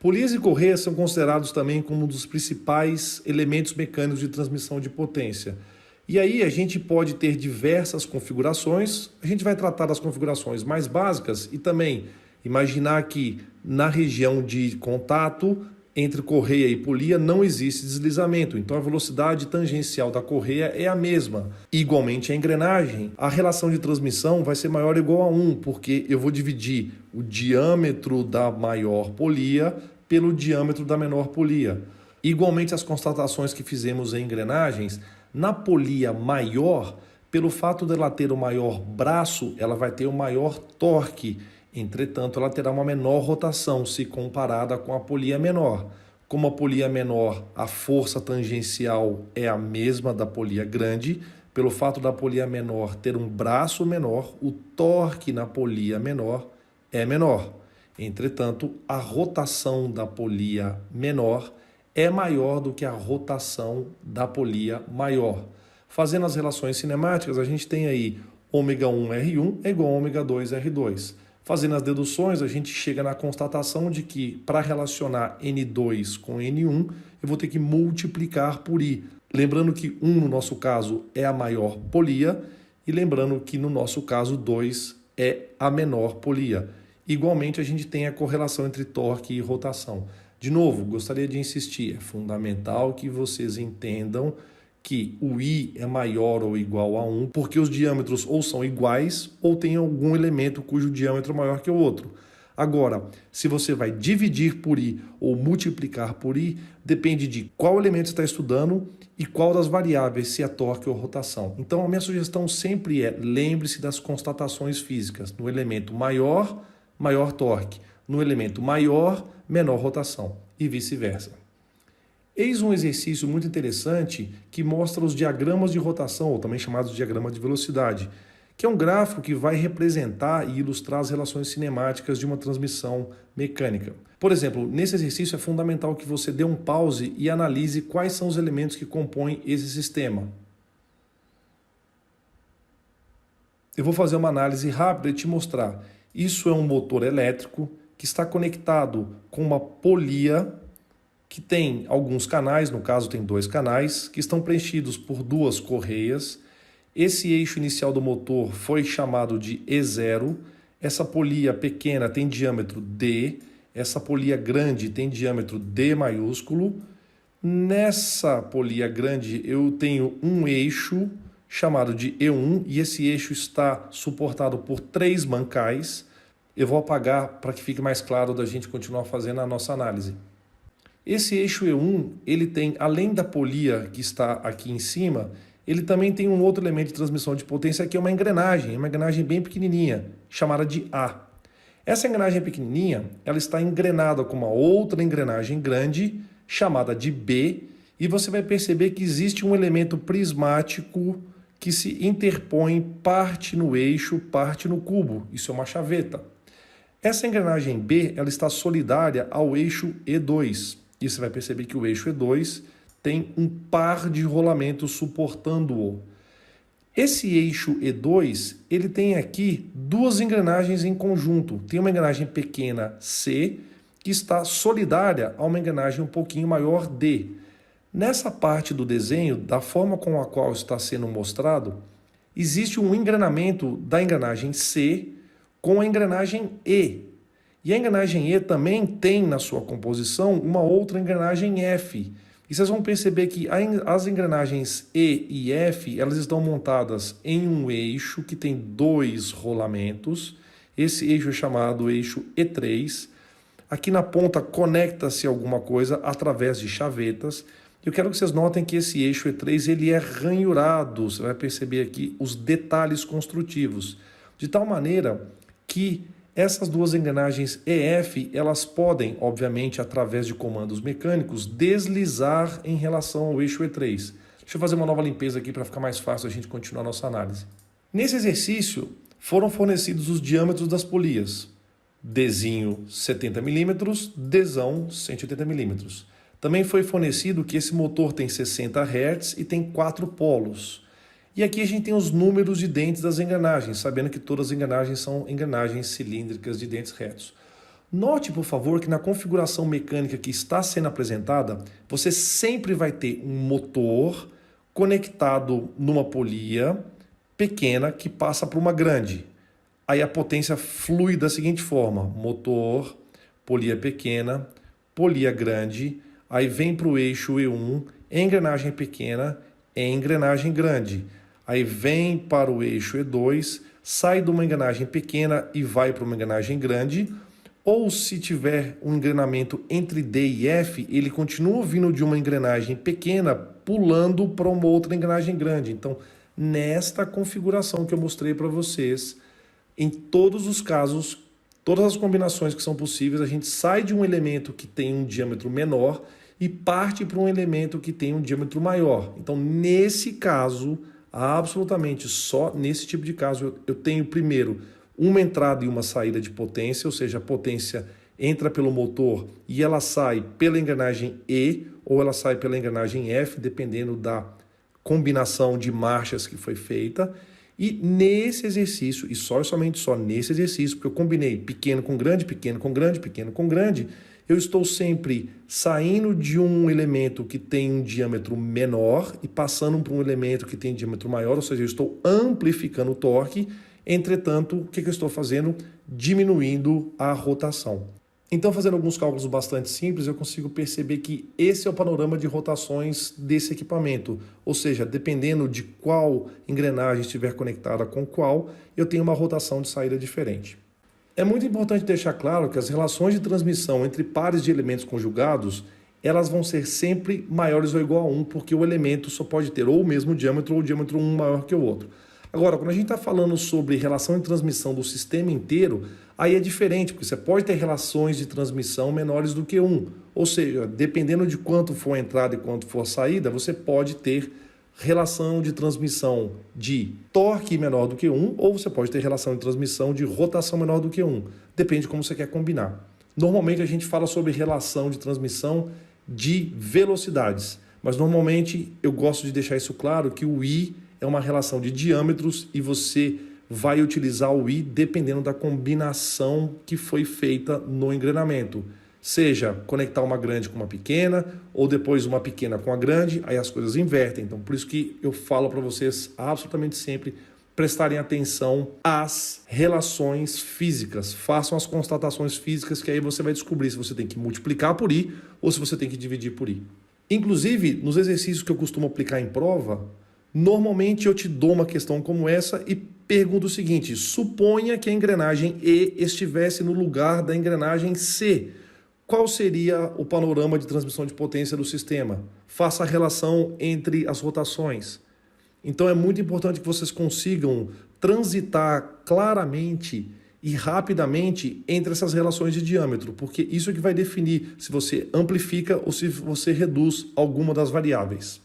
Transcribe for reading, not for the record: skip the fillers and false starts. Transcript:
Polias e correias são considerados também como um dos principais elementos mecânicos de transmissão de potência. E aí a gente pode ter diversas configurações, a gente vai tratar das configurações mais básicas e também imaginar que na região de contato entre correia e polia não existe deslizamento, então a velocidade tangencial da correia é a mesma. Igualmente a engrenagem, a relação de transmissão vai ser maior ou igual a 1, porque eu vou dividir o diâmetro da maior polia pelo diâmetro da menor polia. Igualmente as constatações que fizemos em engrenagens, na polia maior, pelo fato dela ter o maior braço, ela vai ter o maior torque. Entretanto, ela terá uma menor rotação se comparada com a polia menor. Como a polia menor, a força tangencial é a mesma da polia grande, pelo fato da polia menor ter um braço menor, o torque na polia menor é menor. Entretanto, a rotação da polia menor é maior do que a rotação da polia maior. Fazendo as relações cinemáticas, a gente tem aí ômega1R1 é igual a ômega2R2. Fazendo as deduções, a gente chega na constatação de que, para relacionar N2 com N1, eu vou ter que multiplicar por I. Lembrando que 1, no nosso caso, é a maior polia, e lembrando que, no nosso caso, 2 é a menor polia. Igualmente, a gente tem a correlação entre torque e rotação. De novo, gostaria de insistir, é fundamental que vocês entendam que o I é maior ou igual a 1, porque os diâmetros ou são iguais ou tem algum elemento cujo diâmetro é maior que o outro. Agora, se você vai dividir por I ou multiplicar por I, depende de qual elemento você está estudando e qual das variáveis, se é torque ou rotação. Então, a minha sugestão sempre é, lembre-se das constatações físicas. No elemento maior, maior torque. No elemento maior, menor rotação e vice-versa. Eis um exercício muito interessante que mostra os diagramas de rotação, ou também chamados de diagrama de velocidade, que é um gráfico que vai representar e ilustrar as relações cinemáticas de uma transmissão mecânica. Por exemplo, nesse exercício é fundamental que você dê um pause e analise quais são os elementos que compõem esse sistema. Eu vou fazer uma análise rápida e te mostrar. Isso é um motor elétrico que está conectado com uma polia que tem alguns canais, no caso tem 2 canais, que estão preenchidos por 2 correias. Esse eixo inicial do motor foi chamado de E0. Essa polia pequena tem diâmetro D, essa polia grande tem diâmetro D maiúsculo. Nessa polia grande eu tenho um eixo chamado de E1 e esse eixo está suportado por 3 mancais. Eu vou apagar para que fique mais claro da gente continuar fazendo a nossa análise. Esse eixo E1, ele tem, além da polia que está aqui em cima, ele também tem um outro elemento de transmissão de potência que é uma engrenagem bem pequenininha, chamada de A. Essa engrenagem pequenininha, ela está engrenada com uma outra engrenagem grande, chamada de B, e você vai perceber que existe um elemento prismático que se interpõe parte no eixo, parte no cubo. Isso é uma chaveta. Essa engrenagem B, ela está solidária ao eixo E2. E você vai perceber que o eixo E2 tem um par de rolamentos suportando-o. Esse eixo E2, ele tem aqui 2 engrenagens em conjunto. Tem uma engrenagem pequena C, que está solidária a uma engrenagem um pouquinho maior D. Nessa parte do desenho, da forma com a qual está sendo mostrado, existe um engrenamento da engrenagem C com a engrenagem E. E a engrenagem E também tem na sua composição uma outra engrenagem F. E vocês vão perceber que as engrenagens E e F, elas estão montadas em um eixo que tem 2 rolamentos. Esse eixo é chamado eixo E3. Aqui na ponta conecta-se alguma coisa através de chavetas. Eu quero que vocês notem que esse eixo E3 ele é ranhurado. Você vai perceber aqui os detalhes construtivos. De tal maneira que essas 2 engrenagens EF, elas podem, obviamente, através de comandos mecânicos, deslizar em relação ao eixo E3. Deixa eu fazer uma nova limpeza aqui para ficar mais fácil a gente continuar a nossa análise. Nesse exercício, foram fornecidos os diâmetros das polias. Dzinho 70 mm, Dzão 180 mm. Também foi fornecido que esse motor tem 60 Hz e tem 4 polos. E aqui a gente tem os números de dentes das engrenagens, sabendo que todas as engrenagens são engrenagens cilíndricas de dentes retos. Note, por favor, que na configuração mecânica que está sendo apresentada, você sempre vai ter um motor conectado numa polia pequena que passa para uma grande. Aí a potência flui da seguinte forma: motor, polia pequena, polia grande, aí vem para o eixo E1, engrenagem pequena, engrenagem grande. Aí vem para o eixo E2, sai de uma engrenagem pequena e vai para uma engrenagem grande. Ou se tiver um engrenamento entre D e F, ele continua vindo de uma engrenagem pequena, pulando para uma outra engrenagem grande. Então, nesta configuração que eu mostrei para vocês, em todos os casos, todas as combinações que são possíveis, a gente sai de um elemento que tem um diâmetro menor e parte para um elemento que tem um diâmetro maior. Então, nesse caso, absolutamente só nesse tipo de caso, eu tenho primeiro uma entrada e uma saída de potência, ou seja, a potência entra pelo motor e ela sai pela engrenagem E ou ela sai pela engrenagem F, dependendo da combinação de marchas que foi feita. E nesse exercício, e somente nesse exercício, porque eu combinei pequeno com grande, pequeno com grande, pequeno com grande, eu estou sempre saindo de um elemento que tem um diâmetro menor e passando para um elemento que tem diâmetro maior, ou seja, eu estou amplificando o torque. Entretanto, o que eu estou fazendo? Diminuindo a rotação. Então, fazendo alguns cálculos bastante simples, eu consigo perceber que esse é o panorama de rotações desse equipamento. Ou seja, dependendo de qual engrenagem estiver conectada com qual, eu tenho uma rotação de saída diferente. É muito importante deixar claro que as relações de transmissão entre pares de elementos conjugados, elas vão ser sempre maiores ou igual a 1, porque o elemento só pode ter ou o mesmo diâmetro ou o diâmetro um maior que o outro. Agora, quando a gente está falando sobre relação de transmissão do sistema inteiro, aí é diferente, porque você pode ter relações de transmissão menores do que 1. Ou seja, dependendo de quanto for a entrada e quanto for a saída, você pode ter relação de transmissão de torque menor do que 1, ou você pode ter relação de transmissão de rotação menor do que 1. Depende de como você quer combinar. Normalmente a gente fala sobre relação de transmissão de velocidades, mas normalmente eu gosto de deixar isso claro que o I é uma relação de diâmetros e você vai utilizar o I dependendo da combinação que foi feita no engrenamento. Seja conectar uma grande com uma pequena ou depois uma pequena com a grande, aí as coisas invertem. Então, por isso que eu falo para vocês absolutamente sempre prestarem atenção às relações físicas. Façam as constatações físicas que aí você vai descobrir se você tem que multiplicar por I ou se você tem que dividir por I. Inclusive, nos exercícios que eu costumo aplicar em prova, normalmente eu te dou uma questão como essa e pergunto o seguinte: suponha que a engrenagem E estivesse no lugar da engrenagem C. Qual seria o panorama de transmissão de potência do sistema? Faça a relação entre as rotações. Então é muito importante que vocês consigam transitar claramente e rapidamente entre essas relações de diâmetro, porque isso é que vai definir se você amplifica ou se você reduz alguma das variáveis.